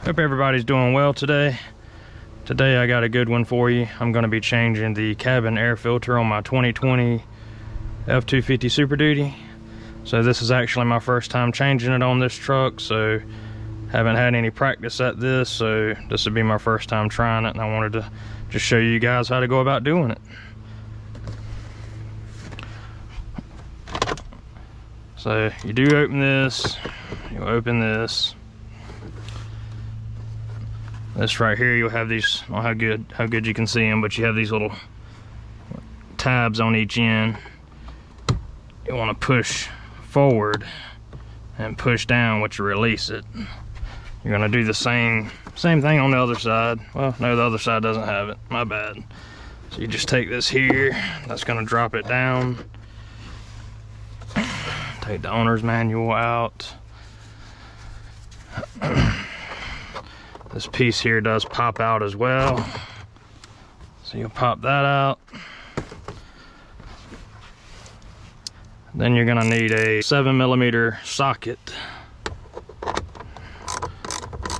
Hope everybody's doing well today. Today I got a good one for you. I'm going to be changing the cabin air filter on my 2020 F-250 Super Duty. So this is actually my first time changing it on this truck, so haven't had any practice at this, so this would be my first time trying it, and I wanted to just show you guys how to go about doing it. So you do open this, you open this. This right here, you'll have these, I don't know how good you can see them, but you have these little tabs on each end. You want to push forward and push down once you release it. You're going to do the same thing on the other side. Well, no, the other side doesn't have it, my bad. So you just take this here, that's going to drop it down. Take the owner's manual out. This piece here does pop out as well, so you'll pop that out. Then you're gonna need a 7mm socket.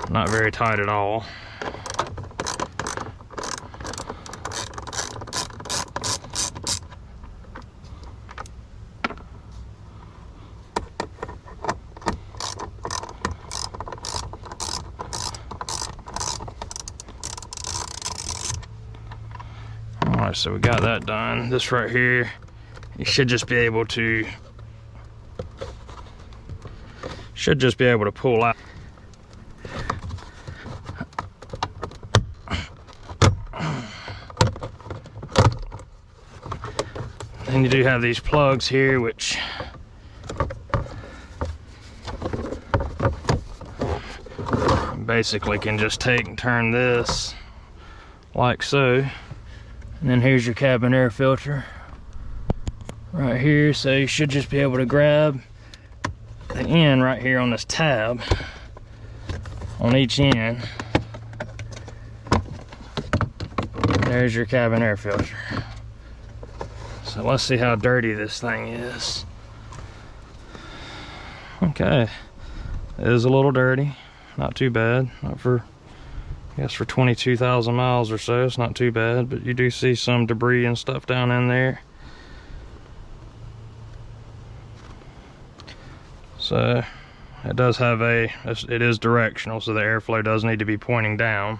Not very tight at all. Alright, so we got that done. This right here, you should just be able to pull out. And you do have these plugs here, which basically can just take and turn this like so. And then here's your cabin air filter right here, so you should just be able to grab the end right here on this tab on each end. There's your cabin air filter. So let's see how dirty this thing is. Okay, it is a little dirty, not too bad, not for, I guess for 22,000 miles or so, it's not too bad, but you do see some debris and stuff down in there. So it does have it is directional, so the airflow does need to be pointing down.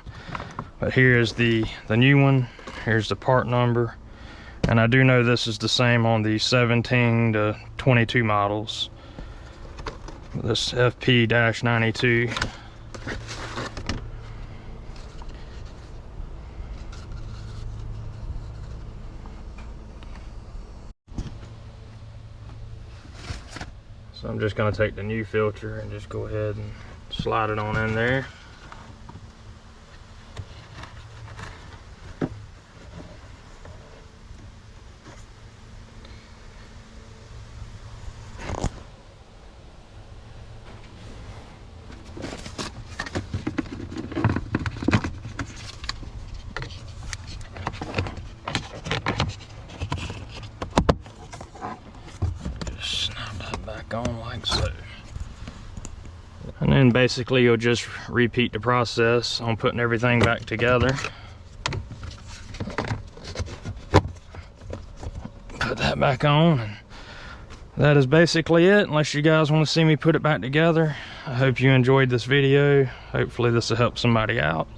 But here's the new one, here's the part number, and I do know this is the same on the 17 to 22 models. This FP-92. So I'm just going to take the new filter and just go ahead and slide it on in there. On like so, and then basically you'll just repeat the process on putting everything back together. Put that back on, and that is basically it, unless you guys want to see me put it back together. I hope you enjoyed this video. Hopefully this will help somebody out.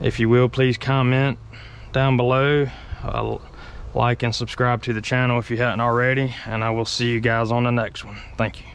If you will, please comment down below. Like and subscribe to the channel if you hadn't already, and I will see you guys on the next one. Thank you.